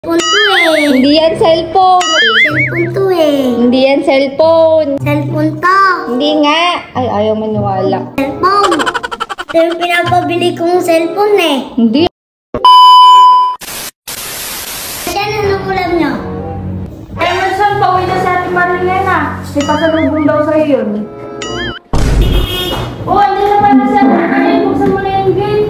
Cellphone to eh. Hindi yan cellphone. Cellphone to eh. Hindi yan cellphone. Cellphone to. Hindi nga. Ay, ayaw maniwala. Cellphone. Ito yung pinapabili kong cellphone eh. Hindi. Diyan, anong ulam nyo? Emerson, pauwi na sa ating Marilena. May pasalubong daw sa'yo yun. Oh, ano naman na sa atin? Buksan mo na yung gate.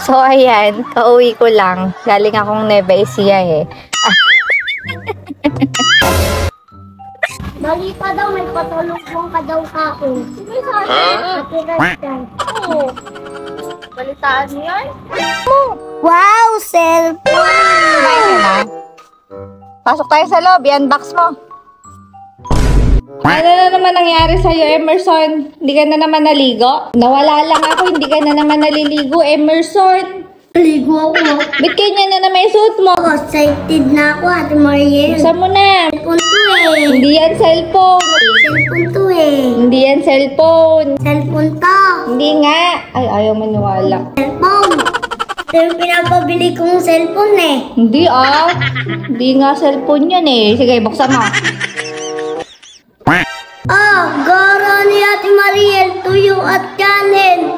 So, ayan. Kauwi ko lang. Galing akong Nueva Ecija eh. Balita daw, may patulong ka daw ako. Sige sa atin. Oo. Balitaan mo yan? Wow, cellphone! Kumain ka na? Pasok tayo sa loob. I-unbox mo. Ano na naman nangyari sa'yo, Emerson? Hindi ka na naman naligo? Nawala lang ako, hindi ka na naman naliligo, Emerson. Ligo ako. Ba't kanya na naman yung suit mo? Excited na ako, Ate Mariel. Buksan mo na. Cellphone to eh. Hindi yan cellphone. Cellphone to eh. Hindi yan cellphone. Cellphone to. Hindi nga. Ay, ayaw maniwala. Cellphone. Ito yung pinapabili kong cellphone eh. Hindi ah. Hindi nga cellphone yan eh. Sige, buksan mo. Oh, goro ni Ate Mariel, tuyo at kanin.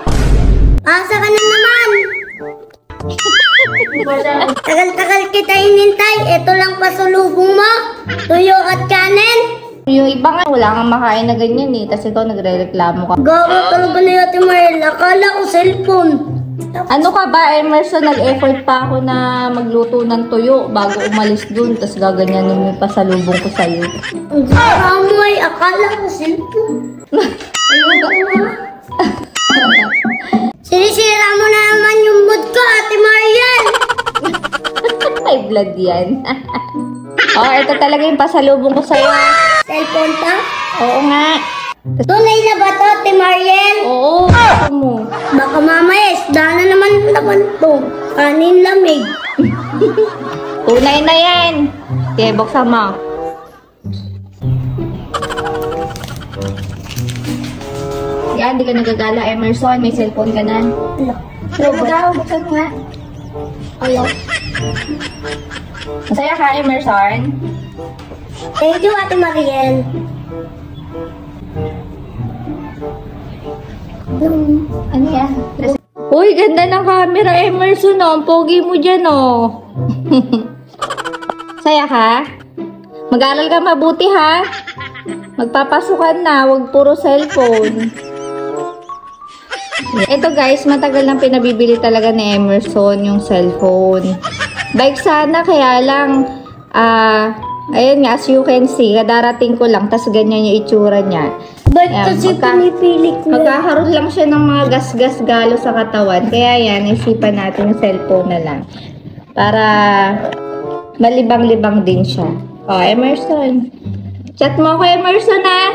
Asa ka na naman? Tagal-tagal kita inintay. Ito lang pasulubong mo. Tuyo at kanin. Yung iba nga, wala kang makain na ganyan eh. Tapos ikaw nagre-reklamo ka. Goro talaga ni Ate Mariel. Akala ko cellphone. Ano ka ba, Emerson? Nag-effort pa ako na magluto ng tuyo bago umalis dun. Tapos gaganyanin mo yung pasalubong ko sa'yo. Ang goro mo ay akala ko cellphone. Ayoko nga. Sinisira mo na naman yung mood ko, Ate Mariel. Ay, blood yan. Oh, ito talaga yung pasalubong ko sa'yo. Cellphone pa? Oo nga. Tunay na ba to, Ate Mariel? Oo, gusto mo. Baka mamaya, isda na naman to. Kanin lamig. Tunay na yan. Sige, buksan mo. Yan, di ka nagagala, Emerson. May cellphone ka na. Sige, buksan mo nga. Ayaw. Masaya ka, Emerson? Thank you, Ate Mariel. Ano yan? Uy, ganda ng camera, Emerson, oh. Ang pogi mo dyan, oh. Saya ka? Mag-aaral ka mabuti, ha? Magpapasukan na, wag puro cellphone. Ito guys, matagal nang pinabibili talaga ni Emerson yung cellphone. Bike sana, kaya lang, ayun nga, as you can see, kadarating ko lang, tas ganyan yung itsura niya. Ba't Ayan, kasi pinipili ko? magkakaroon lang siya ng mga gas-gas galo sa katawan. Kaya yan, isipan natin yung cellphone na lang. Para malibang-libang din siya. Oh, Emerson. Chat mo ako, Emerson, ha?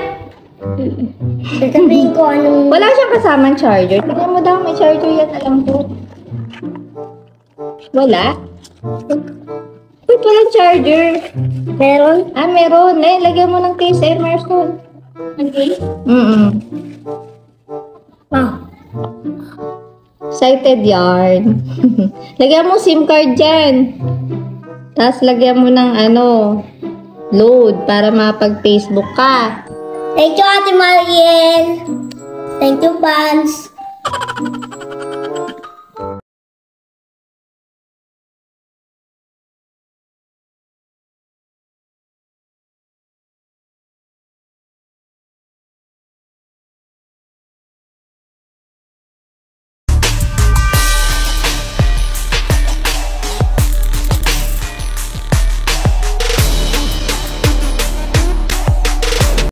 Sasabihin ko anong... Wala siyang kasamang charger. Tingnan mo daw, may charger yan na lang po. Wala? Wait, walang charger. Meron? Ah, meron. Eh, lagyan mo ng case, Emerson. Okay. Ah. Excited yarn. Lagyan mo SIM card dyan. Tapos lagyan mo ng load para mapag-Facebook ka. Thank you, Ate Mariel. Thank you, fans.